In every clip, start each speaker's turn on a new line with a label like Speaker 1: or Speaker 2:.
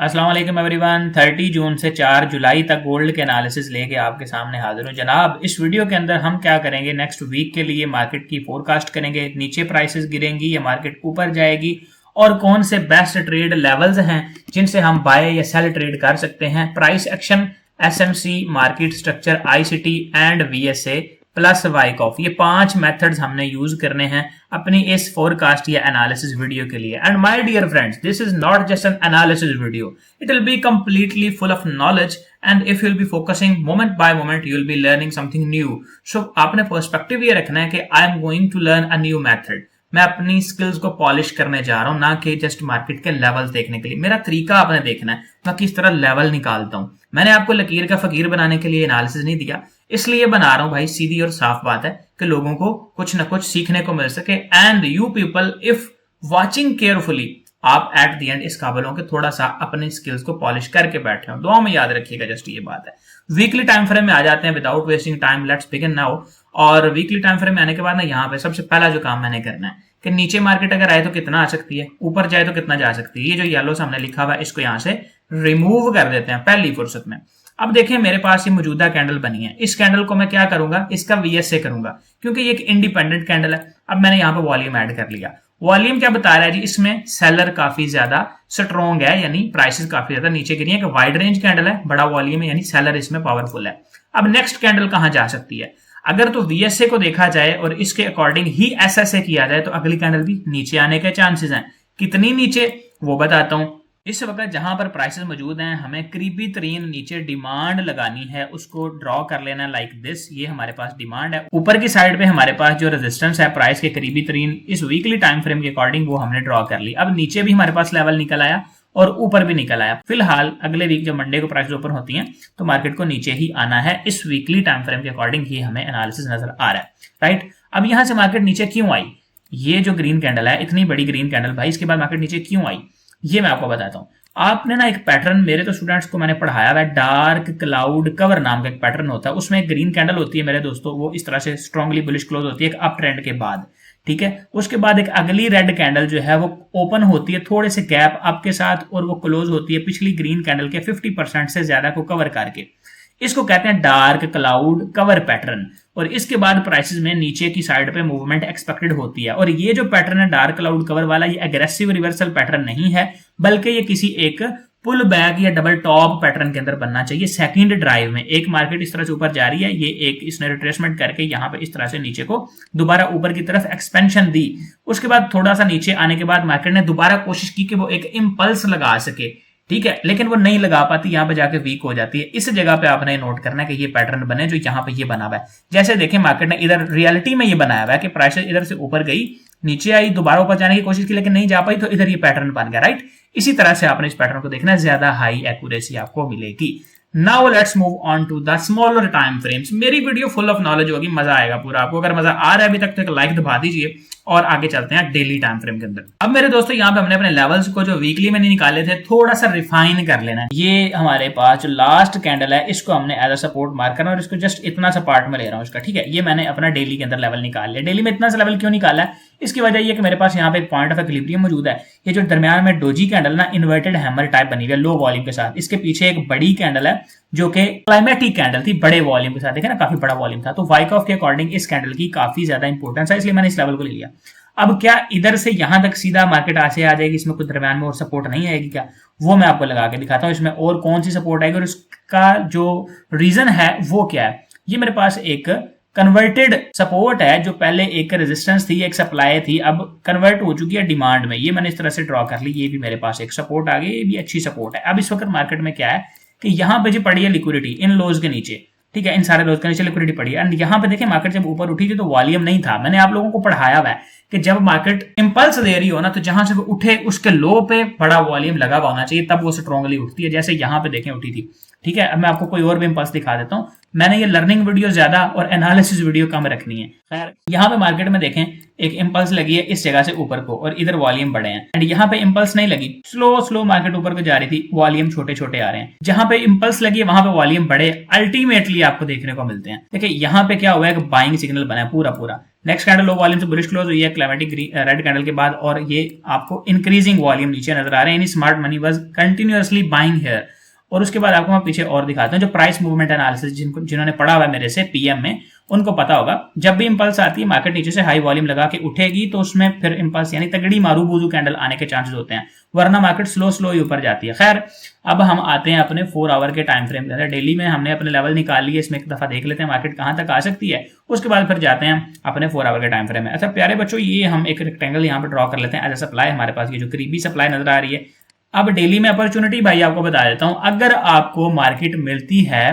Speaker 1: अस्सलाम वालेकुम एवरीवन। 30 जून से 4 जुलाई तक गोल्ड के एनालिसिस लेके आपके सामने हाजिर हूँ जनाब। इस वीडियो के अंदर हम क्या करेंगे, नेक्स्ट वीक के लिए मार्केट की फोरकास्ट करेंगे। नीचे प्राइसेस गिरेंगी या मार्केट ऊपर जाएगी, और कौन से बेस्ट ट्रेड लेवल्स हैं जिनसे हम बाय या सेल ट्रेड कर सकते हैं। Price action, SMC, market structure, ICT and VSA plus Wyckoff, ये 5 मेथड्स हमने यूज करने हैं अपनी इस फोरकास्ट या एनालिसिस वीडियो के लिए। And my dear friends, this is not just an analysis video, it will be completely full of knowledge and if you will be focusing moment by moment you will be learning something new. So आपने perspective ये रखना है कि I am going to learn a new method. मैं अपनी skills को polish करने जा रहा हूं, ना कि जस्ट मार्केट के लेवल्स देखने के लिए। मेरा तरीका आपने देखना है, मैं किस तरह लेवल निकालता हूं। मैंने आपको लकीर का फकीर बनाने के लिए एनालिसिस नहीं दिया, इसलिए बना रहा हूं भाई, सीधी और साफ बात है कि लोगों को कुछ ना कुछ सीखने को मिल सके। And you people if watching carefully, आप एट द एंड इस काबिल हो कि थोड़ा सा अपनी स्किल्स को पॉलिश करके बैठे हो। दुआ में याद रखिएगा, जस्ट ये बात है। वीकली टाइम फ्रेम में आ जाते हैं without wasting time, let's begin now. और वीकली टाइम फ्रेम में आने के बाद ना, यहाँ पे सबसे पहला जो काम मैंने करना है कि नीचे मार्केट अगर आए तो कितना आ सकती है, ऊपर जाए तो कितना जा सकती है। ये जो येलो सामने लिखा हुआ है इसको यहाँ से रिमूव कर देते हैं पहली फुर्सत में। अब देखें मेरे पास ये मौजूदा कैंडल बनी है, इस कैंडल को मैं क्या करूंगा, इसका वीएसए करूंगा, क्योंकि ये एक इंडिपेंडेंट कैंडल है। अब मैंने यहाँ पे वॉल्यूम ऐड कर लिया। वॉल्यूम क्या बता रहा है जी, इसमें सेलर काफी ज्यादा स्ट्रॉन्ग है, यानी प्राइसेस काफी ज्यादा नीचे गिरी है। कि वाइड रेंज कैंडल है, बड़ा वॉल्यूम है, यानी सेलर इसमें पावरफुल है। अब नेक्स्ट कैंडल कहां जा सकती है, अगर तो वीएसए को देखा जाए और इसके अकॉर्डिंग ही एसएसए किया जाए तो अगली कैंडल भी नीचे आने के चांसेस हैं। कितनी नीचे वो बताता हूं। इस वक्त जहां पर प्राइसेस मौजूद हैं, हमें करीबी तरीन नीचे डिमांड लगानी है, उसको ड्रॉ कर लेना लाइक दिस। ये हमारे पास डिमांड है। ऊपर की साइड पे हमारे पास जो रेजिस्टेंस है प्राइस के करीबी तरीन, इस वीकली टाइम फ्रेम के अकॉर्डिंग वो हमने ड्रॉ कर ली। अब नीचे भी हमारे पास लेवल निकल आया और ऊपर भी निकल आया। फिलहाल अगले वीक जब मंडे को प्राइस ओपन होती है तो मार्केट को नीचे ही आना है। इस वीकली टाइम फ्रेम के अकॉर्डिंग ही हमें एनालिसिस नजर आ रहा है, राइट। अब यहां से मार्केट नीचे क्यों आई, ये जो ग्रीन कैंडल है, इतनी बड़ी ग्रीन कैंडल भाई, इसके बाद मार्केट नीचे क्यों आई ये मैं आपको बताता हूं। आपने ना एक पैटर्न, मेरे तो स्टूडेंट्स को मैंने पढ़ाया हुआ है, डार्क क्लाउड कवर नाम का एक पैटर्न होता है। उसमें एक ग्रीन कैंडल होती है मेरे दोस्तों, वो इस तरह से स्ट्रांगली बुलिश क्लोज होती है एक अप ट्रेंड के बाद, ठीक है। उसके बाद एक अगली रेड कैंडल जो है वो ओपन होती है थोड़े से गैप अप के साथ, और वो क्लोज होती है पिछली ग्रीन कैंडल के 50% से ज्यादा को कवर करके। इसको कहते हैं डार्क क्लाउड कवर पैटर्न। और इसके बाद प्राइसेस में नीचे की साइड पे मूवमेंट एक्सपेक्टेड होती है। और ये जो पैटर्न है डार्क क्लाउड कवर वाला, ये एग्रेसिव रिवर्सल पैटर्न नहीं है, बल्कि ये किसी एक पुल बैक या डबल टॉप पैटर्न के अंदर बनना चाहिए। सेकंड ड्राइव में एक मार्केट इस तरह से ऊपर जा रही है, ये एक इसने रिट्रेसमेंट करके यहाँ पे इस तरह से नीचे को दोबारा ऊपर की तरफ एक्सपेंशन दी। उसके बाद थोड़ा सा नीचे आने के बाद मार्केट ने दोबारा कोशिश की कि वो एक इंपल्स लगा सके, ठीक है, लेकिन वो नहीं लगा पाती, यहां पे जाके वीक हो जाती है। इस जगह पे आपने नोट करना है कि ये पैटर्न बने जो यहां पे ये बना हुआ है। जैसे देखें मार्केट ने इधर रियलिटी में ये बनाया हुआ है कि प्राइस इधर से ऊपर गई, नीचे आई, दोबारा ऊपर जाने की कोशिश की लेकिन नहीं जा पाई, तो इधर ये पैटर्न बन गया, राइट। इसी तरह से आपने इस पैटर्न को देखना है, ज्यादा हाई एक्यूरेसी आपको मिलेगी। Now let's move on to the smaller time frames. मेरी वीडियो फुल ऑफ नॉलेज होगी, मजा आएगा पूरा आपको। अगर मजा आ रहा है अभी तक तो एक लाइक दबा दीजिए और आगे चलते हैं डेली टाइम फ्रेम के अंदर। अब मेरे दोस्तों यहाँ पे हमने अपने लेवल्स को जो वीकली में नहीं निकाले थे थोड़ा सा रिफाइन कर लेना है। ये हमारे पास जो लास्ट कैंडल है इसको हमने एज अ सपोर्ट मार्क करना, और इसको जस्ट इतना सा पार्ट में ले रहा हूँ इसका, ठीक है। ये मैंने अपना डेली के अंदर लेवल निकाल लिया। डेली में इतना सा लेवल क्यों निकाला है, इसकी वजह ये कि मेरे पास यहाँ पे एक पॉइंट ऑफ इक्विलिब्रियम मौजूद है। ये जो दरमियान में डोजी कैंडल ना इन्वर्टेड हैमर टाइप बनी हुई है लो वॉल्यूम के साथ, इसके पीछे एक बड़ी कैंडल है जो कि क्लाइमेटिक कैंडल थी बड़े वॉल्यूम के साथ, देखा ना काफी बड़ा वॉल्यूम था। तो वाइकॉफ के अकॉर्डिंग इस कैंडल की काफी ज्यादा इंपॉर्टेंस है, इसलिए मैंने इस लेवल को ले लिया। अब क्या इधर से यहां तक सीधा मार्केट ऐसे आ जाएगी, इसमें कुछ दरमियान में और सपोर्ट नहीं आएगी क्या, वो मैं आपको लगा के दिखाता हूं। इसमें और कौन सी सपोर्ट आएगी और इसका जो रीजन है वो क्या है। ये मेरे पास एक कन्वर्टेड सपोर्ट है, जो पहले एक रेजिस्टेंस थी, एक सप्लाई थी, अब कन्वर्ट हो चुकी है डिमांड में। ये मैंने इस तरह से ड्रॉ कर ली। ये भी मेरे पास एक सपोर्ट आ गई, ये भी अच्छी सपोर्ट है। अब इस वक्त मार्केट में क्या है कि यहाँ पे जो पड़ी है लिक्विडिटी इन लोज के नीचे, ठीक है, इन सारे लोज के नीचे लिक्विडिटी पड़ी है। एंड यहाँ पे देखिए मार्केट जब ऊपर उठी थी तो वॉल्यूम नहीं था। मैंने आप लोगों को पढ़ाया हुआ है कि जब मार्केट इंपल्स दे रही हो ना, तो जहां से वो उठे उसके लो पे बड़ा वॉल्यूम लगा हुआ होना चाहिए, तब वो स्ट्रांगली उठती है। जैसे यहाँ पे देखें उठी थी, ठीक है। अब मैं आपको कोई और भी इंपल्स दिखा देता हूँ। मैंने ये लर्निंग वीडियो ज्यादा और एनालिसिस वीडियो कम रखनी है। खैर यहाँ पे मार्केट में देखें एक इंपल्स लगी है इस जगह से ऊपर को, और इधर वॉल्यूम बड़े हैं। एंड यहाँ पे इंपल्स नहीं लगी, स्लो स्लो मार्केट ऊपर को जा रही थी, वॉल्यूम छोटे छोटे आ रहे हैं। जहां पे इंपल्स लगी है वहां पे वॉल्यूम बड़े अल्टीमेटली आपको देखने को मिलते हैं। देखिए यहाँ पे क्या हुआ है, बाइंग सिग्नल बना है पूरा पूरा, नेक्स्ट कैंडल लो वॉल्यूम से बुलिश क्लोज हुई है क्लाइमेटिक रेड कैंडल के बाद, और ये आपको इंक्रीजिंग वॉल्यूम नीचे नजर आ रहे हैं। यानी smart money was continuously buying here. और उसके बाद आपको मैं पीछे और दिखाता हूं, जो प्राइस मूवमेंट एनालिसिस जिन्होंने पढ़ा हुआ है मेरे से पीएम में, उनको पता होगा जब भी इंपल्स आती है मार्केट नीचे से हाई वॉल्यूम लगा के उठेगी तो उसमें फिर इंपल्स यानी तगड़ी मारू बूजू कैंडल आने के चांसेस होते हैं, वरना मार्केट स्लो स्लो ही ऊपर जाती है। खैर अब हम आते हैं अपने 4 आवर के टाइम फ्रेम के अंदर। डेली में हमने अपने लेवल निकाल लिए, इसमें एक दफा देख लेते हैं मार्केट कहां तक आ सकती है, उसके बाद फिर जाते हैं अपने 4 आवर के टाइम फ्रेम में। अच्छा प्यारे बच्चों, ये हम एक रेक्टेंगल यहाँ पे ड्रॉ कर लेते हैं एज ए सप्लाई। हमारे पास ये जो करीबी सप्लाई नजर आ रही है। अब डेली में अपॉर्चुनिटी भाई आपको बता देता हूं, अगर आपको मार्केट मिलती है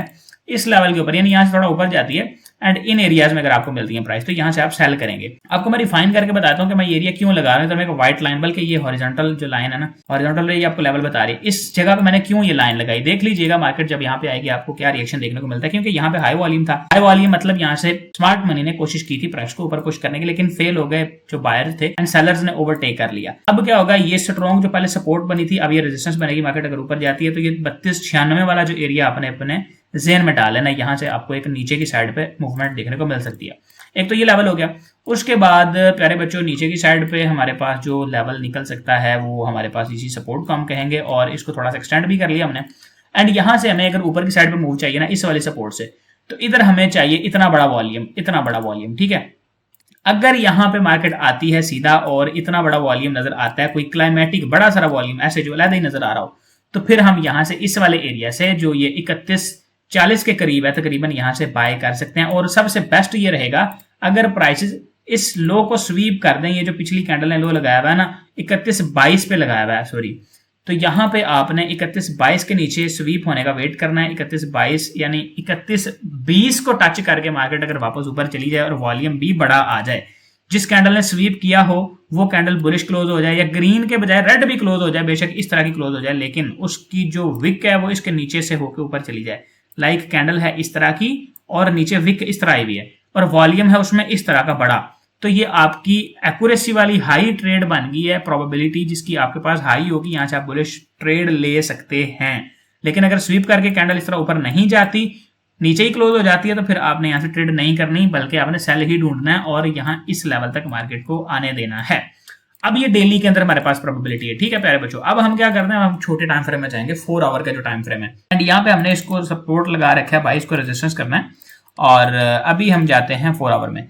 Speaker 1: इस लेवल के ऊपर, यानी यहां से थोड़ा ऊपर जाती है एंड इन एरियाज में अगर आपको मिलती है प्राइस, तो यहां से आप सेल करेंगे। आपको मैं रिफाइन करके बताता हूं कि मैं ये एरिया क्यों लगा रहा हूं। तो मैं एक व्हाइट लाइन, बल्कि ये हॉरिजॉन्टल जो लाइन है ना, हॉरिजॉन्टल ये आपको लेवल बता रही है, इस जगह पे मैंने क्यों ये लाइन लगाई। देख लीजिएगा मार्केट जब यहाँ पे आएगी आपको क्या रिएक्शन देखने को मिलता है, क्योंकि यहाँ पे हाई वॉल्यूम था। हाई वॉल्यूम मतलब यहाँ से स्मार्ट मनी ने कोशिश की थी प्राइस को ऊपर पुश करने की, लेकिन फेल हो गए जो बायर थे एंड सेलर्स ने ओवरटेक कर लिया। अब क्या होगा, ये स्ट्रॉन्ग जो पहले सपोर्ट बनी थी अब ये रेजिस्टेंस बनेगी। मार्केट अगर ऊपर जाती है तो ये 3296 वाला जो एरिया अपने अपने जेन में डाल लेना, यहां से आपको एक नीचे की साइड पे मूवमेंट देखने को मिल सकती है। एक तो ये लेवल हो गया। उसके बाद प्यारे बच्चों नीचे की साइड पे हमारे पास जो लेवल निकल सकता है वो हमारे पास इसी सपोर्ट को हम कहेंगे, और इसको थोड़ा सा एक्सटेंड भी कर लिया हमने। एंड यहां से हमें अगर ऊपर की साइड पे मूव चाहिए ना इस वाले सपोर्ट से, तो इधर हमें चाहिए इतना बड़ा वॉल्यूम, ठीक है। अगर यहां पे मार्केट आती है सीधा और इतना बड़ा वॉल्यूम नजर आता है, कोई क्लाइमेटिक बड़ा सारा वॉल्यूम ऐसे जो अलग ही नजर आ रहा हो, तो फिर हम यहां से इस वाले एरिया से जो ये 3140 के करीब है तकरीबन, यहां से बाय कर सकते हैं। और सबसे बेस्ट ये रहेगा अगर प्राइसेस इस लो को स्वीप कर दें, ये जो पिछली कैंडल ने लो लगाया हुआ है ना 3122 पे लगाया हुआ है सॉरी, तो यहां पे आपने 3122 के नीचे स्वीप होने का वेट करना है। 3122 यानी 3120 को टच करके मार्केट अगर वापस ऊपर चली जाए और वॉल्यूम भी बड़ा आ जाए, जिस कैंडल ने स्वीप किया हो वो कैंडल बुलिश क्लोज हो जाए या ग्रीन के बजाय रेड भी क्लोज हो जाए, बेशक इस तरह की क्लोज हो जाए, लेकिन उसकी जो विक है वो इसके नीचे से होकर ऊपर चली जाए। लाइक कैंडल है इस तरह की और नीचे विक इस तरह आई हुई है और वॉल्यूम है उसमें इस तरह का बड़ा, तो ये आपकी एक्यूरेसी वाली हाई ट्रेड बन गई है। प्रोबेबिलिटी जिसकी आपके पास हाई होगी, यहां से आप बुलिश ट्रेड ले सकते हैं। लेकिन अगर स्वीप करके कैंडल इस तरह ऊपर नहीं जाती, नीचे ही क्लोज हो जाती है, तो फिर आपने यहां से ट्रेड नहीं करनी, बल्कि आपने सेल ही ढूंढना है और यहां इस लेवल तक मार्केट को आने देना है। अब ये डेली के अंदर हमारे पास प्रोबेबिलिटी है, ठीक है प्यारे बच्चों। अब हम क्या करते हैं, हम छोटे टाइम फ्रेम में जाएंगे, 4 आवर का जो टाइम फ्रेम है, एंड यहाँ पे हमने इसको सपोर्ट लगा रखा है, 22 को रेजिस्टेंस करना है। और अभी हम जाते हैं 4 आवर में।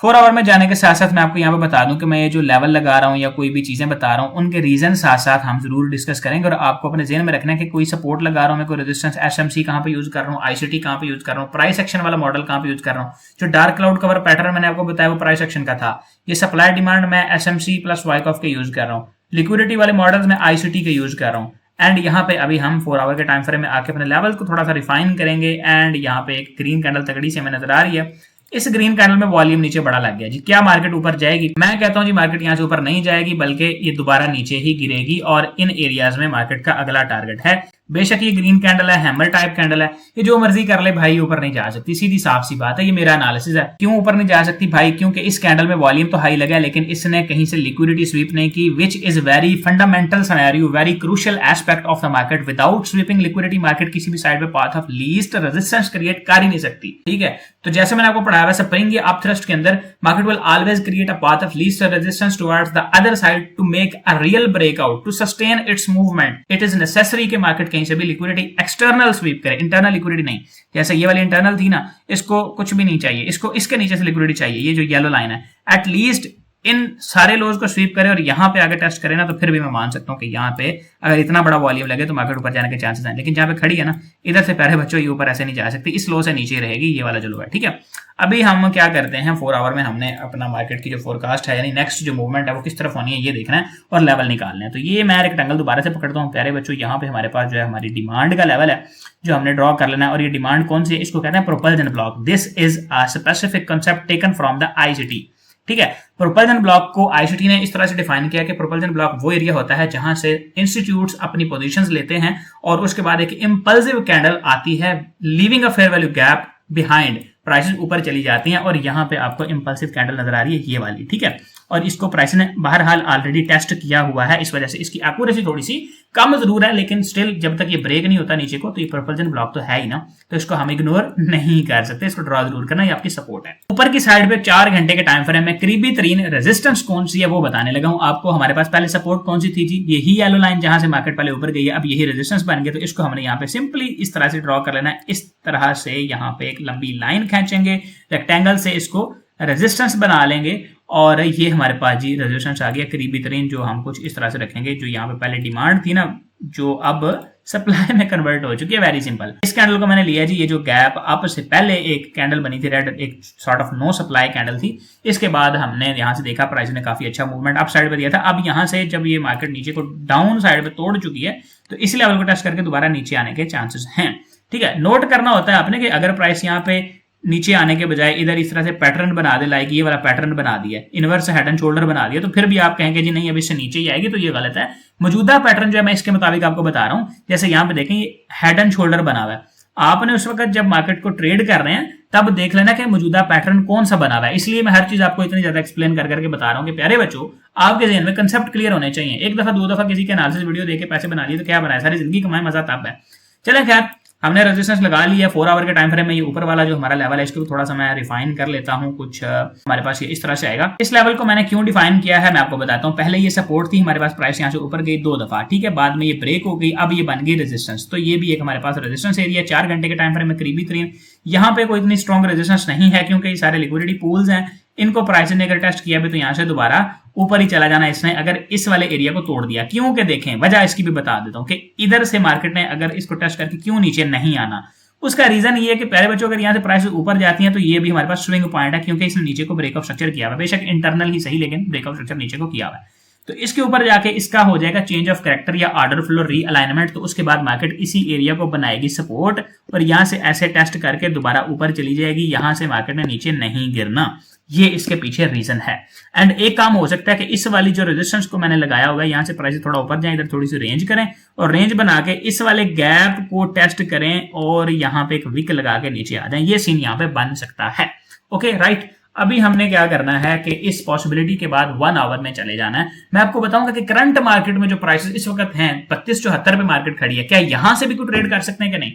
Speaker 1: 4 आवर में जाने के साथ साथ मैं आपको यहाँ पे बता दूं कि मैं ये जो लेवल लगा रहा हूँ या कोई भी चीजें बता रहा हूँ उनके रीजन साथ साथ हम जरूर डिस्कस करेंगे। और आपको अपने जेहन में रखना है कि कोई सपोर्ट लगा रहा हूँ मैं, कोई रेजिस्टेंस एसएमसी कहाँ पे यूज कर रहा हूँ, आईसीटी कहाँ पे यूज कर रहा हूँ, प्राइस एक्शन वाला मॉडल कहाँ पे यूज कर रहा हूँ। जो डार्क क्लाउड कवर पैटर्न मैंने आपको बताया वो प्राइस एक्शन का था। ये सप्लाई डिमांड मैं एसएमसी प्लस वाइकॉफ के यूज कर रहा हूँ। लिक्विडिटी वाले मॉडल्स में आईसीटी के यूज कर रहा हूँ। एंड यहाँ पे अभी हम 4 आवर के टाइम फ्रेम में आके अपने लेवल को थोड़ा सा रिफाइन करेंगे। एंड यहाँ पे एक ग्रीन कैंडल तगड़ी से हमें नजर आ रही है। इस ग्रीन कैंडल में वॉल्यूम नीचे बड़ा लग गया जी, क्या मार्केट ऊपर जाएगी? मैं कहता हूं जी मार्केट यहां से ऊपर नहीं जाएगी, बल्कि ये दोबारा नीचे ही गिरेगी और इन एरियाज में मार्केट का अगला टारगेट है। बेशक ये ग्रीन कैंडल है, हैमर टाइप कैंडल है, ये जो मर्जी कर ले भाई ऊपर नहीं जा सकती, सीधी साफ सी बात है। ये मेरा एनालिसिस है। क्यों ऊपर नहीं जा सकती भाई? क्योंकि इस कैंडल में वॉल्यूम तो हाई लगा है, लेकिन इसने कहीं से लिक्विडिटी स्वीप नहीं की, which is very fundamental scenario, very crucial aspect of the market. Without sweeping liquidity market किसी भी साइड पे path of least resistance create कर ही नहीं सकती, ठीक है। तो जैसे मैंने आपको पढ़ाया वैसे स्प्रिंग या अपथ्रस्ट के अंदर market will always create a path of least resistance towards the other side to make a real breakout, to sustain its movement. It is necessary कि मार्केट कहीं से भी लिक्विडिटी एक्सटर्नल स्वीप करे, internal liquidity नहीं। जैसे ये वाली internal थी ना, इसको कुछ भी नहीं चाहिए, इसको इसके नीचे से लिक्विडिटी चाहिए। ये जो येलो लाइन है एटलीस्ट इन सारे लोज को स्वीप करे और यहां पे आगे टेस्ट करे ना, तो फिर भी मैं मान सकता हूं कि यहां पे अगर इतना बड़ा वॉल्यूम लगे तो मार्केट ऊपर जाने के चांसेस हैं। लेकिन जहां पे खड़ी है ना, इधर से प्यारे बच्चों ये ऊपर ऐसे नहीं जा सकती, इस लो से नीचे रहेगी ये वाला जो लो है, ठीक है। अभी हम क्या करते हैं, 4 आवर में हमने अपना मार्केट की जो फोरकास्ट है, यानी नेक्स्ट जो मूवमेंट है वो किस तरफ होनी है ये देखना है और लेवल निकालना है। तो ये मैं रेक्टेंगल दोबारा से पकड़ता हूँ प्यारे बच्चों। यहाँ पे हमारे पास जो है हमारी डिमांड का लेवल है जो हमने ड्रॉ कर लेना है, और ये डिमांड कौन सी है? इसको कहते हैं propulsion block. This is a specific concept taken from the ICT, ठीक है। प्रोपल्जन ब्लॉक को आईसीटी ने इस तरह से डिफाइन किया कि प्रोपल्जन ब्लॉक वो एरिया होता है जहां से इंस्टीट्यूट्स अपनी पोजीशंस लेते हैं और उसके बाद एक इंपल्सिव कैंडल आती है, leaving a fair value gap behind, prices ऊपर चली जाती हैं और यहां पे आपको इंपल्सिव कैंडल नजर आ रही है ये वाली, ठीक है। और इसको प्राइस ने बहरहाल ऑलरेडी टेस्ट किया हुआ है, इस वजह से इसकी एक्यूरेसी थोड़ी सी कम जरूर है, लेकिन स्टिल जब तक ये ब्रेक नहीं होता नीचे को तो ये प्रोपल्जन ब्लॉक तो है ही ना, तो इसको हम इग्नोर नहीं कर सकते, इसको ड्रॉ जरूर करना, ये आपकी सपोर्ट है। ऊपर की साइड पे 4 घंटे के टाइम फ्रेम में करीबी तरीन रेजिस्टेंस कौन सी है वो बताने लगा हूं आपको। हमारे पास पहले सपोर्ट कौन सी थी जी, यही येलो लाइन जहां से मार्केट पहले ऊपर गई है, अब यही रेजिस्टेंस बन गया, तो इसको हमने यहाँ पे सिंपली इस तरह से ड्रॉ कर लेना है। इस तरह से यहाँ पे एक लंबी लाइन खींचेंगे रेक्टेंगल से, इसको रेजिस्टेंस बना लेंगे और ये हमारे पास जी रेजिस्टेंस आ गया करीबी तरीन, जो हम कुछ इस तरह से रखेंगे। जो यहाँ पे पहले डिमांड थी ना, जो अब सप्लाई में कन्वर्ट हो चुकी है, वेरी सिंपल। इस कैंडल को मैंने लिया जी, ये जो गैप अप से पहले एक कैंडल बनी थी रेड, एक sort of no supply candle थी, इसके बाद हमने यहां से देखा प्राइस ने काफी अच्छा मूवमेंट अप साइड पे दिया था। अब यहां से जब ये मार्केट नीचे को डाउन साइड पे तोड़ चुकी है तो इस लेवल को टेस्ट करके दोबारा नीचे आने के चांसेस हैं, ठीक है। नोट करना होता है आपने कि अगर प्राइस यहाँ पे नीचे आने के बजाय इधर इस तरह से पैटर्न बना दे, लाइक ये वाला पैटर्न बना दिया, इनवर्स हेड एंड शोल्डर बना दिया, तो फिर भी आप कहेंगे जी नहीं अब इससे नीचे ही आएगी, तो ये गलत है। मौजूदा पैटर्न जो है मैं इसके मुताबिक आपको बता रहा हूं, जैसे यहाँ पे देखें ये हेड एंड शोल्डर बना हुआ है, आपने उस वक्त जब मार्केट को ट्रेड कर रहे हैं तब देख लेना कि मौजूदा पैटर्न कौन सा बना हुआ है। इसलिए मैं हर चीज आपको इतनी ज्यादा एक्सप्लेन कर करके बता रहा हूं कि प्यारे बच्चों आपके जहन में कंसेप्ट क्लियर होने चाहिए। एक दफा दो दफा किसी के एनालिसिस वीडियो देके पैसे बना लिए तो क्या बनाया, सारी जिंदगी कमाए, मजा तब है। चले खैर, हमने रेजिस्टेंस लगा लिया 4 आवर के टाइम फ्रेम में। ये ऊपर वाला जो हमारा लेवल है इसको थोड़ा सा मैं रिफाइन कर लेता हूं, कुछ हमारे पास ये इस तरह से आएगा। इस लेवल को मैंने क्यों डिफाइन किया है मैं आपको बताता हूं। पहले ये सपोर्ट थी हमारे पास, प्राइस यहां से ऊपर गई 2 दफा, ठीक है, बाद में ये ब्रेक हो गई, अब ये बन गई रेजिस्टेंस, तो ये भी एक हमारे पास रेजिस्टेंस एरिया 4 घंटे के टाइम फ्रेम में करीबी तरीन। यहाँ पे कोई इतनी स्ट्रॉन्ग रेजिस्टेंस नहीं है क्योंकि ये सारे लिक्विडिटी पूल्स हैं, इनको प्राइस ने अगर टेस्ट किया भी तो यहाँ से दोबारा ऊपर ही चला जाना इसने, अगर इस वाले एरिया को तोड़ दिया। क्यों के देखें, वजह इसकी भी बता देता हूं कि इधर से मार्केट ने अगर इसको टेस्ट करके क्यों नीचे नहीं आना, उसका रीजन ये है कि प्यारे बच्चों अगर यहाँ से प्राइस ऊपर जाती है तो ये भी हमारे पास स्विंग पॉइंट है, क्योंकि इसने नीचे को ब्रेकआउट स्ट्रक्चर किया हुआ है, बेशक इंटरनल ही सही लेकिन ब्रेकआउट स्ट्रक्चर नीचे को किया हुआ है। तो इसके ऊपर जाके इसका हो जाएगा चेंज ऑफ कैरेक्टर या ऑर्डर फ्लो रीअलाइनमेंट, तो उसके बाद मार्केट इसी एरिया को बनाएगी सपोर्ट और यहां से ऐसे टेस्ट करके दोबारा ऊपर चली जाएगी, यहां से मार्केट ने नीचे नहीं गिरना, ये इसके पीछे रीजन है। एंड एक काम हो सकता है कि इस वाली जो रेजिस्टेंस को मैंने लगाया होगा यहां से प्राइस थोड़ा ऊपर जाए, इधर थोड़ी सी रेंज करें और रेंज बना के इस वाले गैप को टेस्ट करें और यहां पे एक विक लगा के नीचे आ जाए, ये सीन यहां पे बन सकता है। ओके राइट, अभी हमने क्या करना है कि इस पॉसिबिलिटी के बाद 1 आवर में चले जाना है। मैं आपको बताऊंगा कि करंट मार्केट में जो प्राइसेस इस वक्त हैं 3274 पे मार्केट खड़ी है, क्या यहां से भी कोई ट्रेड कर सकते हैं कि नहीं।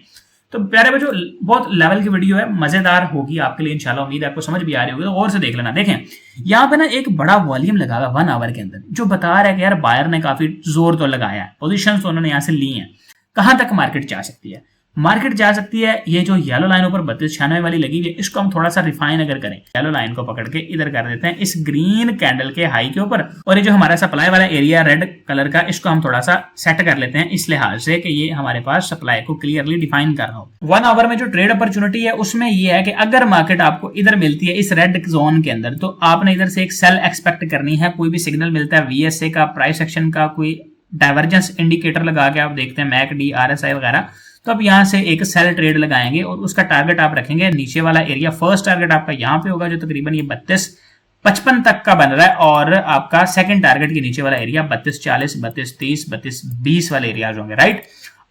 Speaker 1: तो प्यारे बच्चों बहुत लेवल की वीडियो है, मजेदार होगी आपके लिए इंशाल्लाह, उम्मीद है आपको समझ भी आ रही होगी, तो और से देख लेना। देखें यहाँ पे ना एक बड़ा वॉल्यूम लगा हुआ 1 आवर के अंदर, जो बता रहा है कि यार बायर ने काफी जोर तो लगाया है, पोजीशंस तो उन्होंने यहाँ से ली हैं। कहां तक मार्केट जा सकती है, मार्केट जा सकती है, ये जो येलो लाइन ऊपर 3296 वाली लगी हुई है इसको हम थोड़ा सा रिफाइन अगर करें, येलो लाइन को पकड़ के इधर कर देते हैं इस ग्रीन कैंडल के हाई के ऊपर, और ये जो हमारा सप्लाई वाला एरिया रेड कलर का इसको हम थोड़ा सा सेट कर लेते हैं इस लिहाज से कि ये हमारे पास सप्लाई को क्लियरली डिफाइन कर रहा हो। 1 आवर में जो ट्रेड अपॉर्चुनिटी है उसमें ये है कि अगर मार्केट आपको इधर मिलती है इस रेड जोन के अंदर, तो आपने इधर से एक सेल एक्सपेक्ट करनी है। कोई भी सिग्नल मिलता है VSA का, प्राइस एक्शन का, कोई डाइवर्जेंस इंडिकेटर लगा के आप देखते हैं MACD RSI वगैरह, तो आप यहां से एक सेल ट्रेड लगाएंगे और उसका टारगेट आप रखेंगे नीचे वाला एरिया। फर्स्ट टारगेट आपका यहां पे होगा जो तकरीबन ये 3255 तक का बन रहा है, और आपका सेकंड टारगेट के नीचे वाला एरिया 3240, 3230, 3220 वाले एरियाज होंगे, राइट।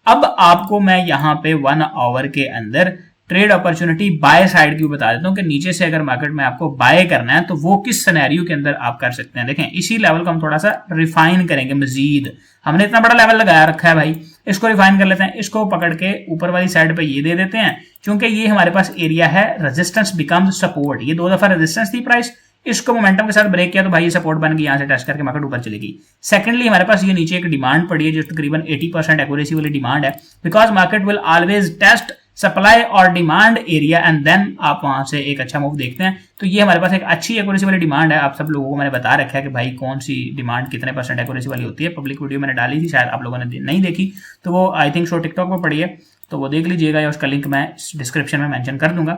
Speaker 1: अब आपको मैं यहां पे 1 आवर के अंदर ट्रेड अपॉर्चुनिटी बाय साइड की बता देता हूं कि नीचे से अगर मार्केट में आपको बाय करना है तो वो किस सिनेरियो के अंदर आप कर सकते हैं। देखें इसी लेवल को हम थोड़ा सा रिफाइन करेंगे मजीद, हमने इतना बड़ा लेवल लगाया रखा है भाई, इसको रिफाइन कर लेते हैं। इसको पकड़ के ऊपर वाली साइड पे ये दे देते हैं, क्योंकि ये हमारे पास एरिया है रेजिस्टेंस बिकम्स सपोर्ट। ये 2 दफा रेजिस्टेंस थी प्राइस, इसको मोमेंटम के साथ ब्रेक किया तो भाई ये सपोर्ट बन गई, यहां से टेस्ट करके मार्केट ऊपर चलेगी। सेकंडली हमारे पास ये नीचे एक डिमांड पड़ी है जो तकरीबन 80% एक्यूरेसी वाली डिमांड है, because market will always test supply और डिमांड एरिया एंड देन आप वहां से एक अच्छा मूव देखते हैं। तो ये हमारे पास एक अच्छी एक्यूरेसी वाली डिमांड है। आप सब लोगों को मैंने बता रखा है कि भाई कौन सी डिमांड कितने % एक्यूरेसी वाली होती है, पब्लिक वीडियो मैंने डाली थी, शायद आप लोगों ने नहीं देखी तो वो आई थिंक शो टिकटॉक पर पड़ी है, तो वो देख लीजिएगा या उसका लिंक मैं डिस्क्रिप्शन में मेंशन कर दूंगा,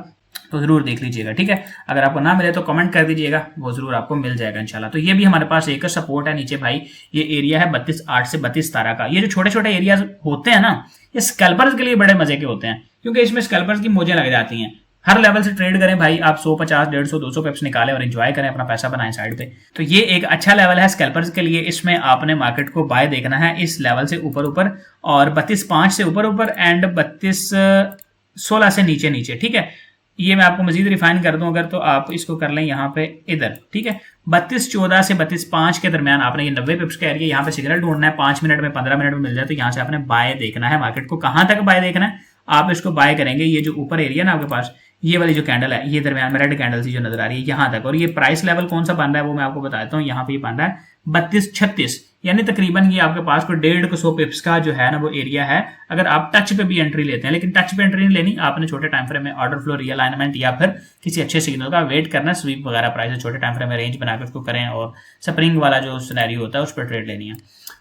Speaker 1: तो जरूर देख लीजिएगा, ठीक है। अगर आपको ना मिले तो कमेंट कर दीजिएगा, वो जरूर आपको मिल जाएगा इंशाल्लाह। तो ये भी हमारे पास एक सपोर्ट है नीचे भाई, ये एरिया है 32.8 से 32.17 का। ये जो छोटे छोटे एरियाज होते हैं ना, ये स्कैल्पर्स के लिए बड़े मजे के होते हैं, क्योंकि इसमें स्कैल्पर्स की मौजें लग जाती हैं। हर लेवल से ट्रेड करें भाई, आप 100, 50, 150, 200 पिप्स निकालें और एंजॉय करें, अपना पैसा बनाएं साइड पे। तो ये एक अच्छा लेवल है स्कैल्पर्स के लिए। इसमें आपने मार्केट को बाय देखना है इस लेवल से ऊपर ऊपर, और 32.5 से ऊपर ऊपर एंड 32.16 से नीचे नीचे, ठीक है। ये मैं आपको मजीद रिफाइन कर दूं अगर, तो आप इसको कर लें यहाँ पे इधर, ठीक है। 32.14 से 32.5 के दरमियान आपने ये 90 पिप्स का एरिया यहाँ पे सिग्नल ढूंढना है, 5 मिनट में 15 मिनट में मिल जाए तो यहाँ से आपने बाय देखना है मार्केट को। कहाँ तक बाय देखना है, आप इसको बाय करेंगे ये जो ऊपर एरिया ना आपके पास, ये वाली जो कैंडल है, ये दरमियान में रेड कैंडल सी जो नजर आ रही है यहाँ तक, और ये प्राइस लेवल कौन सा बन रहा है वो मैं आपको बता देता हूँ। यहाँ पे ये बन रहा है 32.36, यानी तकरीबन ये आपके पास कोई 150 पिप्स का जो है ना वो एरिया है। अगर आप टच पे भी एंट्री लेते हैं, लेकिन टच पे एंट्री नहीं लेनी, आपने छोटे टाइम फ्रेम में ऑर्डर फ्लो रीअलाइनमेंट या फिर किसी अच्छे सिग्नल का वेट करना, स्वीप वगैरह प्राइस छोटे टाइम फ्रेम में रेंज बनाकर उसको करें, और स्प्रिंग वाला जो सिनेरियो होता है उस पर ट्रेड लेनी है।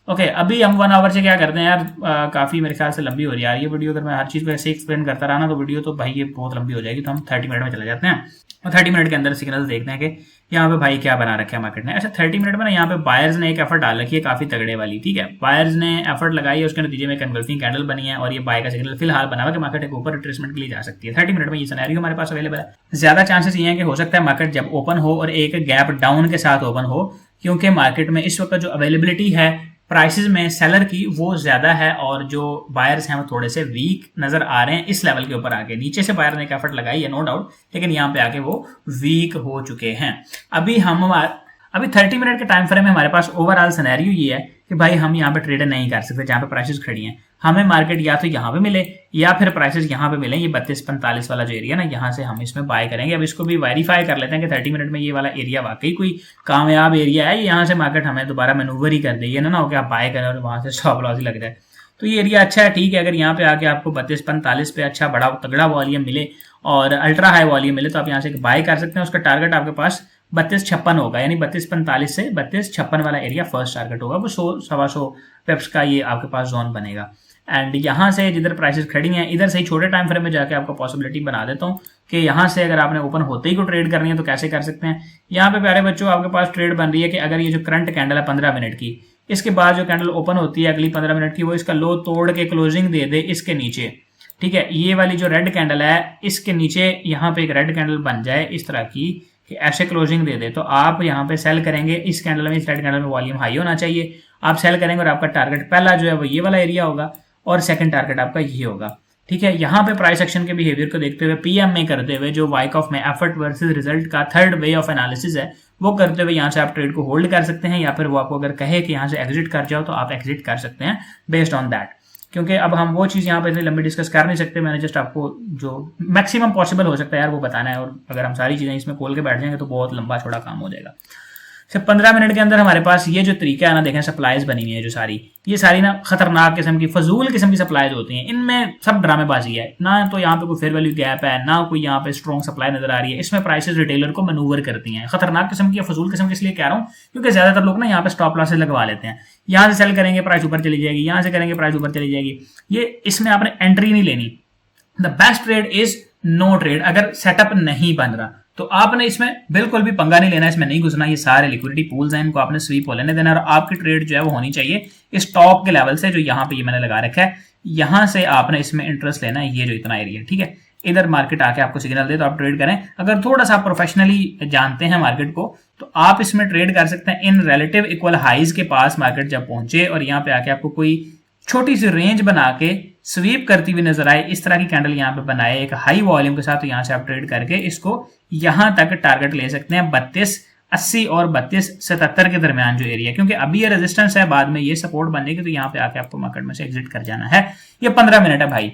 Speaker 1: ओके, अभी हम 1 आवर से क्या करते हैं यार, काफी मेरे ख्याल से लंबी हो रही है यार ये वीडियो। अगर मैं हर चीज को ऐसे एक्सप्लेन करता रहा ना तो वीडियो तो भाई ये बहुत लंबी हो जाएगी, तो हम 30 मिनट में चले जाते हैं और 30 मिनट के अंदर सिग्नल देखते हैं कि यहाँ पे भाई क्या बना रखा है मार्केट ने। अच्छा, 30 मिनट में ना यहाँ पे बायर्स ने एक एफर्ट डाल रखी है काफी तगड़े वाली, ठीक है। बायर्स ने एफर्ट लगाई है, उसके नतीजे में एनगल्फिंग कैंडल बनी है और ये बाय का सिग्नल फिलहाल बना हुआ कि मार्केट एक ऊपर रिट्रेसमेंट के लिए जा सकती है। 30 मिनट में ये सिनेरियो हमारे पास अवेलेबल है। ज्यादा चांसेस ये हैं कि हो सकता है मार्केट जब ओपन हो और एक गैप डाउन के साथ ओपन हो, क्योंकि मार्केट में इस वक्त जो अवेलेबिलिटी है प्राइसेस में सेलर की वो ज्यादा है और जो बायर्स हैं वो थोड़े से वीक नजर आ रहे हैं इस लेवल के ऊपर आके। नीचे से बायर ने एक एफर्ट लगाई है नो डाउट, लेकिन यहाँ पे आके वो वीक हो चुके हैं। अभी 30 मिनट के टाइम फ्रेम में हमारे पास ओवरऑल सिनेरियो ये है कि भाई हम यहाँ पे ट्रेड नहीं कर सकते जहाँ पे प्राइसेस खड़ी हैं। हमें मार्केट या तो यहाँ पे मिले या फिर प्राइसेस यहाँ पे मिले, ये 32-45 वाला जो एरिया ना यहाँ से हम इसमें बाय करेंगे। अब इसको भी वेरीफाई कर लेते हैं कि 30 मिनट में ये वाला एरिया वाकई कोई कामयाब एरिया है, यहाँ से मार्केट हमें दोबारा मैनूवर ही कर दे, ये ना हो कि आप बाय करें और वहां से स्टॉप लॉस ही लग जाए। तो ये एरिया अच्छा है, ठीक है। अगर यहाँ पे आके आपको 32-45 पे अच्छा बड़ा तगड़ा वॉल्यूम मिले और अल्ट्रा हाई वॉल्यूम मिले तो आप यहाँ से बाय कर सकते हैं। उसका टारगेट आपके पास 32-56 होगा, यानी 32-45 से 32-56 वाला एरिया फर्स्ट टारगेट होगा। वो 100-125 पिप्स का ये आपके पास जोन बनेगा। एंड यहाँ से जिधर प्राइसेस खड़ी हैं इधर से ही छोटे टाइम फ्रेम में जाके आपको पॉसिबिलिटी बना देता हूँ कि यहाँ से अगर आपने ओपन होते ही को ट्रेड करनी है तो कैसे कर सकते हैं। यहाँ पे प्यारे बच्चों आपके पास ट्रेड बन रही है कि अगर ये जो करंट कैंडल है 15 मिनट की, इसके बाद जो कैंडल ओपन होती है अगली 15 मिनट की, वो इसका लो तोड़ के क्लोजिंग दे दे इसके नीचे, ठीक है। ये वाली जो रेड कैंडल है इसके नीचे यहाँ पे एक रेड कैंडल बन जाए इस तरह की कि ऐसे क्लोजिंग दे दे, तो आप यहाँ पे सेल करेंगे। इस कैंडल में, इस रेड कैंडल में वॉल्यूम हाई होना चाहिए, आप सेल करेंगे और आपका टारगेट पहला जो है वो ये वाला एरिया होगा और सेकंड टारगेट आपका ये होगा, ठीक है। यहाँ पे प्राइस एक्शन के बिहेवियर को देखते हुए पीएम में करते हुए जो वाइकॉफ में एफर्ट वर्सेस रिजल्ट का थर्ड वे ऑफ एनालिसिस है वो करते हुए यहाँ से आप ट्रेड को होल्ड कर सकते हैं, या फिर वो आपको अगर कहे कि यहाँ से एग्जिट कर जाओ तो आप एग्जिट कर सकते हैं बेस्ड ऑन दैट। क्योंकि अब हम वो चीज़ यहाँ पे इतनी लंबी डिस्कस कर नहीं सकते, मैंने जस्ट आपको जो मैक्सिमम पॉसिबल हो सकता है यार वो बताना है, और अगर हम सारी चीज़ें इसमें खोल के बैठ जाएंगे तो बहुत लंबा छोड़ा काम हो जाएगा। सिर्फ 15 मिनट के अंदर हमारे पास ये जो तरीका है ना, देखें सप्लाईज बनी हुई है जो सारी, ये सारी ना खतरनाक किस्म की फजूल किस्म की सप्लाईज होती हैं। इनमें सब ड्रामेबाजी है ना, तो यहाँ पे कोई फेयर वैल्यू गैप है ना कोई यहाँ पे स्ट्रॉन्ग सप्लाई नजर आ रही है। इसमें प्राइसेस रिटेलर को मैनूवर करती हैं। खतरनाक किस्म की, फजूल किस्म की इसलिए कह रहा हूँ क्योंकि ज्यादातर लोग ना यहाँ पे स्टॉप लॉसेस लगवा लेते हैं। यहाँ से सेल करेंगे प्राइस ऊपर चली जाएगी, यहाँ से करेंगे प्राइस ऊपर चली जाएगी। ये इसमें आपने एंट्री नहीं लेनी। The best trade is no trade. अगर सेटअप नहीं बन रहा तो आपने इसमें बिल्कुल भी पंगा नहीं लेना, इसमें नहीं घुसना। ये सारे लिक्विडिटी पूल्स हैं, इनको आपने स्वीप हो लेने देना और आपकी ट्रेड जो है वो होनी चाहिए इस टॉप के लेवल से जो यहाँ पे ये मैंने लगा रखा है, यहाँ से आपने इसमें इंटरेस्ट लेना है। ये जो इतना एरिया, ठीक है, इधर मार्केट आके आपको सिग्नल दे तो आप ट्रेड करें। अगर थोड़ा सा प्रोफेशनली जानते हैं मार्केट को तो आप इसमें ट्रेड कर सकते हैं इन रिलेटिव इक्वल हाइज के पास मार्केट जब पहुंचे और यहाँ पे आके आपको कोई छोटी सी रेंज बना के स्वीप करती हुई नजर आए, इस तरह की कैंडल यहाँ पे बनाए एक हाई वॉल्यूम के साथ, तो यहाँ से आप ट्रेड करके इसको यहाँ तक टारगेट ले सकते हैं 32.80 और 32.77 के दरमियान जो एरिया, क्योंकि अभी ये रेजिस्टेंस है, बाद में ये सपोर्ट बनेगी, तो यहाँ पे आके आपको मार्केट में से एग्जिट कर जाना है। ये 15 मिनट है भाई।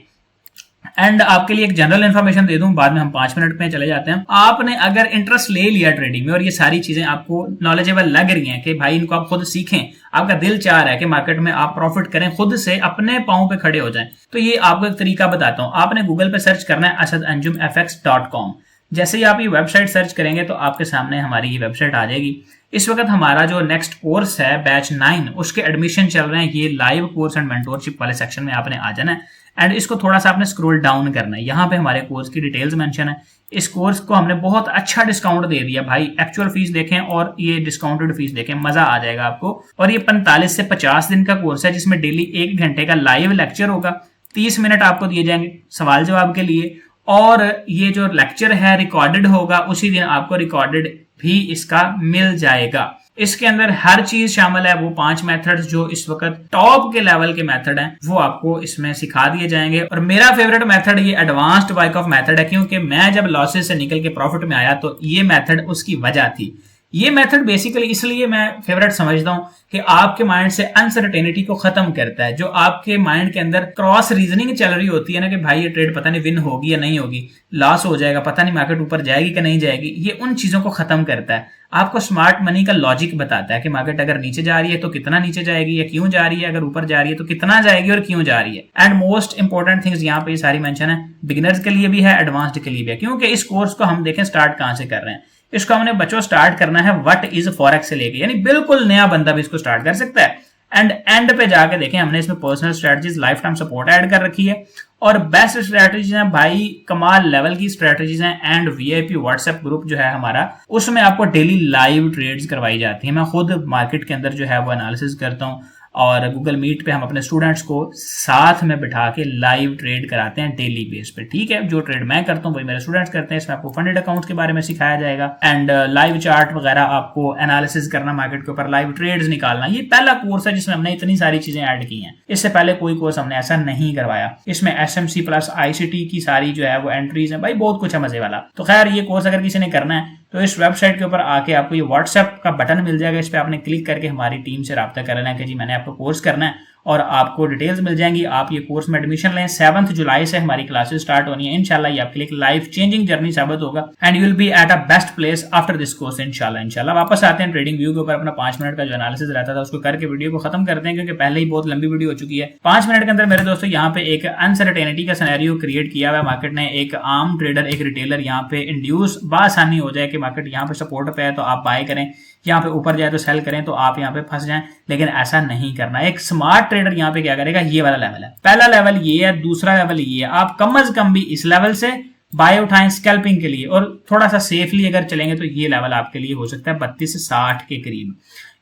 Speaker 1: एंड आपके लिए एक जनरल इन्फॉर्मेशन दे दूं, बाद में हम 5 मिनट में चले जाते हैं। आपने अगर इंटरेस्ट ले लिया ट्रेडिंग में और ये सारी चीजें आपको नॉलेजेबल लग रही हैं कि भाई इनको आप खुद सीखें, आपका दिल चाह रहा है कि मार्केट में आप प्रॉफिट करें, खुद से अपने पांव पे खड़े हो जाएं, तो ये आपको एक तरीका बताता हूं। आपने गूगल पे सर्च करना है asadanjumfx.com। जैसे ही आप ये वेबसाइट सर्च करेंगे तो आपके सामने हमारी ये वेबसाइट आ जाएगी। इस वक्त हमारा जो नेक्स्ट कोर्स है बैच 9 उसके एडमिशन चल रहे हैं। ये लाइव कोर्स एंड मेंटोरशिप वाले सेक्शन में आपने आ जाना है एंड इसको थोड़ा सा आपने स्क्रॉल डाउन करना है। यहाँ पे हमारे कोर्स की डिटेल्स मेंशन है। इस कोर्स को हमने बहुत अच्छा डिस्काउंट दे दिया भाई। एक्चुअल फीस देखें और ये डिस्काउंटेड फीस देखें, मजा आ जाएगा आपको। और ये 45 से 50 दिन का कोर्स है जिसमें डेली 1 घंटे का लाइव लेक्चर होगा। 30 मिनट आपको दिए जाएंगे सवाल जवाब के लिए, और ये जो लेक्चर है रिकॉर्डेड होगा, उसी दिन आपको रिकॉर्डेड भी इसका मिल जाएगा। इसके अंदर हर चीज शामिल है। वो 5 मेथड्स जो इस वक्त टॉप के लेवल के मेथड हैं वो आपको इसमें सिखा दिए जाएंगे। और मेरा फेवरेट मेथड ये एडवांस्ड बाइकऑफ मेथड है, क्योंकि मैं जब लॉसेस से निकल के प्रॉफिट में आया तो ये मेथड उसकी वजह थी। ये मेथड बेसिकली इसलिए मैं फेवरेट समझता हूं कि आपके माइंड से अनसर्टेनिटी को खत्म करता है। जो आपके माइंड के अंदर क्रॉस रीजनिंग चल रही होती है ना कि भाई ये ट्रेड पता नहीं विन होगी या नहीं होगी, लॉस हो जाएगा, पता नहीं मार्केट ऊपर जाएगी कि नहीं जाएगी, ये उन चीजों को खत्म करता है। आपको स्मार्ट मनी का लॉजिक बताता है कि मार्केट अगर नीचे जा रही है तो कितना नीचे जाएगी या क्यों जा रही है, अगर ऊपर जा रही है तो कितना जाएगी और क्यों जा रही है। एंड मोस्ट इंपॉर्टेंट थिंग्स यहाँ पे सारी मेंशन है, बिगिनर्स के लिए भी है, एडवांस्ड के लिए भी है। क्योंकि इस कोर्स को हम देखें स्टार्ट कहां से कर रहे हैं, इसको हमने बच्चों स्टार्ट करना है व्हाट इज फॉरेक्स से लेके, यानी बिल्कुल नया बंदा भी इसको स्टार्ट कर सकता है। एंड पे जाके देखें हमने इसमें personal strategies, life time support add कर रखी है और बेस्ट स्ट्रेटजीज हैं भाई, कमाल लेवल की स्ट्रेटजीज हैं। एंड वीआईपी व्हाट्सएप ग्रुप जो है हमारा, उसमें आपको डेली लाइव ट्रेड्स करवाई जाती है। मैं खुद मार्केट के अंदर जो है वो एनालिसिस करता हूँ और गूगल मीट पे हम अपने स्टूडेंट्स को साथ में बिठा के लाइव ट्रेड कराते हैं डेली बेस पे। ठीक है, जो ट्रेड मैं करता हूँ वही मेरे स्टूडेंट्स करते हैं। इसमें आपको फंडेड अकाउंट के बारे में सिखाया जाएगा एंड लाइव चार्ट वगैरह, आपको एनालिसिस करना मार्केट के ऊपर, लाइव ट्रेड्स निकालना। ये पहला कोर्स है जिसमें हमने इतनी सारी चीजें ऐड की हैं। इससे पहले कोई कोर्स हमने ऐसा नहीं करवाया। इसमें एसएमसी प्लस आईसीटी की सारी जो है वो एंट्रीज है भाई, बहुत कुछ है मजे वाला। तो खैर ये कोर्स अगर किसी ने करना है तो इस वेबसाइट के ऊपर आके आपको ये व्हाट्सएप का बटन मिल जाएगा, इस पे आपने क्लिक करके हमारी टीम से राब्ता कर लेना है कि जी मैंने आपको कोर्स करना है और आपको डिटेल्स मिल जाएंगी। आप ये कोर्स में एडमिशन लें। 7 जुलाई से हमारी क्लासेस स्टार्ट होनी है। इंशाल्लाह ये आपके लिए एक लाइफ चेंजिंग जर्नी साबित होगा and you will B at a best place after this course इंशाल्लाह। वापस आते हैं ट्रेडिंग व्यू के ऊपर। अपना 5 मिनट का जो एनालिसिस रहता था उसको करके वीडियो को खत्म करते हैं, क्योंकि पहले ही बहुत लंबी वीडियो हो चुकी है। 5 मिनट के अंदर मेरे दोस्तों यहाँ पे एक अनसर्टेनिटी का सिनेरियो क्रिएट किया हुआ है मार्केट ने। एक आम ट्रेडर, एक रिटेलर यहाँ पे इंड्यूस बासानी हो जाए कि मार्केट यहाँ पे सपोर्ट पे है तो आप बाय करें, यहाँ पे ऊपर जाए तो सेल करें, तो आप यहाँ पे फंस जाएं। लेकिन ऐसा नहीं करना। एक स्मार्ट ट्रेडर यहाँ पे क्या करेगा, ये वाला लेवल है, पहला लेवल ये है, दूसरा लेवल ये है। आप कम अज कम भी इस लेवल से बाय उठाएं स्कैल्पिंग के लिए, और थोड़ा सा सेफली अगर चलेंगे तो ये लेवल आपके लिए हो सकता है 32 से 60 के करीब।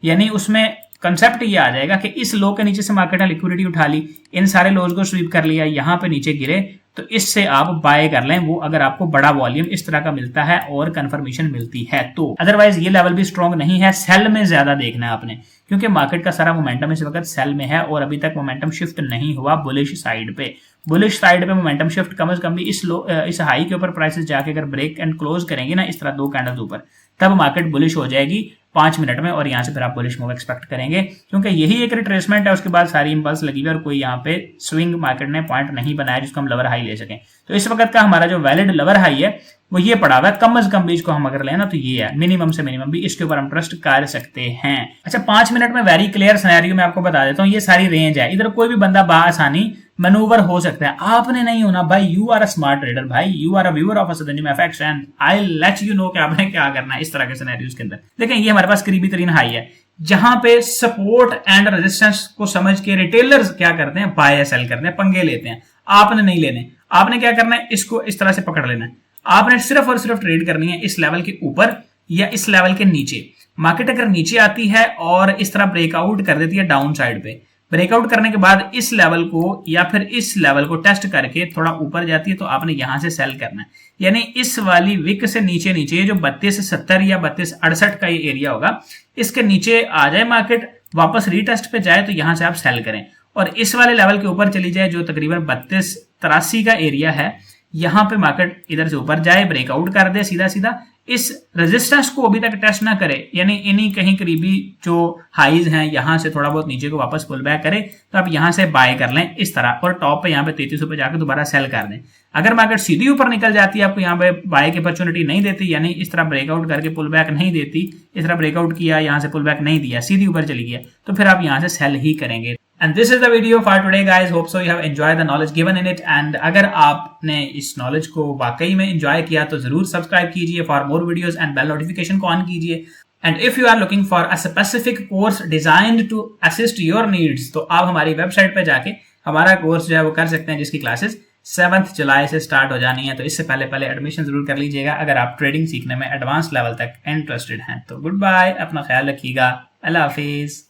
Speaker 1: यानी उसमें कंसेप्ट ये आ जाएगा कि इस लो के नीचे से मार्केट ने लिक्विडिटी उठा ली, इन सारे लोज को स्वीप कर लिया, यहाँ पे नीचे गिरे तो इससे आप बाय कर लें, वो अगर आपको बड़ा वॉल्यूम इस तरह का मिलता है और कंफर्मेशन मिलती है तो। अदरवाइज ये लेवल भी स्ट्रॉन्ग नहीं है। सेल में ज्यादा देखना है आपने, क्योंकि मार्केट का सारा मोमेंटम इस वक्त सेल में है और अभी तक मोमेंटम शिफ्ट नहीं हुआ बुलिश साइड पे। बुलिश साइड पे मोमेंटम शिफ्ट कम से कम भी इस हाई के ऊपर प्राइसेस जाके अगर ब्रेक एंड क्लोज करेंगे ना इस तरह 2 कैंडल्स ऊपर, तब मार्केट बुलिश हो जाएगी 5 मिनट में और यहाँ से फिर आप बुलिश मूव एक्सपेक्ट करेंगे, क्योंकि यही एक रिट्रेसमेंट है। उसके बाद सारी इंपल्स लगी हुई और कोई यहाँ पे स्विंग मार्केट ने पॉइंट नहीं बनाया जिसको हम लवर हाई ले सकें। तो इस वक्त का हमारा जो वैलिड लवर हाई है वो ये पड़ा हुआ है। कम से कम बीच को हम अगर लेना तो ये है, मिनिमम से मिनिमम भी इसके ऊपर हम ट्रस्ट कर सकते हैं। अच्छा, 5 मिनट में वेरी क्लियर सिनेरियो में आपको बता देता हूँ। ये सारी रेंज है, इधर कोई भी बंदा बासानी मैनूवर हो सकता है। आपने नहीं होना भाई, you are a smart trader भाई, you are a viewer of Asaduddin FX and I let you know कि आपने क्या करना है इस तरह के सिनेरियोस के अंदर। देखें ये हमारे पास करीबी तरीन हाई है, जहां पे सपोर्ट एंड रेजिस्टेंस को समझ के रिटेलर्स क्या करते हैं, बाय या सेल करते हैं, पंगे लेते हैं। आपने नहीं लेने, आपने क्या करना है, इसको इस तरह से पकड़ लेना है। आपने सिर्फ और सिर्फ ट्रेड करनी है इस लेवल के ऊपर या इस लेवल के नीचे। मार्केट अगर नीचे आती है और इस तरह ब्रेकआउट कर देती है डाउन साइड पे, ब्रेकआउट करने के बाद इस लेवल को या फिर इस लेवल को टेस्ट करके थोड़ा ऊपर जाती है तो आपने यहां से सेल करना है। यानी इस वाली विक से नीचे नीचे जो 3270 या 3268 का ये एरिया होगा, इसके नीचे आ जाए मार्केट, वापस रीटेस्ट पे जाए तो यहां से आप सेल करें। और इस वाले लेवल के ऊपर चली जाए जो तकरीबन 3283 का एरिया है, यहां पे मार्केट इधर से ऊपर जाए, ब्रेकआउट कर दे सीधा सीधा, इस रेजिस्टेंस को अभी तक टेस्ट ना करे, यानी इन्हीं कहीं करीबी जो हाईज हैं यहां से थोड़ा बहुत नीचे को वापस पुल बैक करे, तो आप यहां से बाय कर लें इस तरह और टॉप पे यहां पे 3300 पे जाकर दोबारा सेल कर दें। अगर मार्केट सीधी ऊपर निकल जाती है, आपको यहां पे बाय की अपॉर्चुनिटी नहीं देती, यानी इस तरह ब्रेकआउट करके पुल बैक नहीं देती, इस तरह ब्रेकआउट किया यहां से पुल बैक नहीं दिया, सीधी ऊपर चली गया, तो फिर आप यहां से सेल ही करेंगे। And this is the video for today guys. Hope so you have enjoyed the knowledge given in it. And अगर आपने इस knowledge को वाकई में enjoy किया तो जरूर सब्सक्राइब कीजिए for more videos and bell notification को ऑन कीजिए। And if you are looking for a specific course designed to assist your needs, तो आप हमारी वेबसाइट पे जाके हमारा कोर्स जो है वो कर सकते हैं, जिसकी क्लासेस 7 जुलाई से स्टार्ट हो जानी है। तो इससे पहले एडमिशन जरूर कर लीजिएगा अगर आप ट्रेडिंग सीखने में एडवांस लेवल तक इंटरेस्टेड हैं। तो गुड बाय, अपना ख्याल रखिएगा, अल्लाह हाफिज।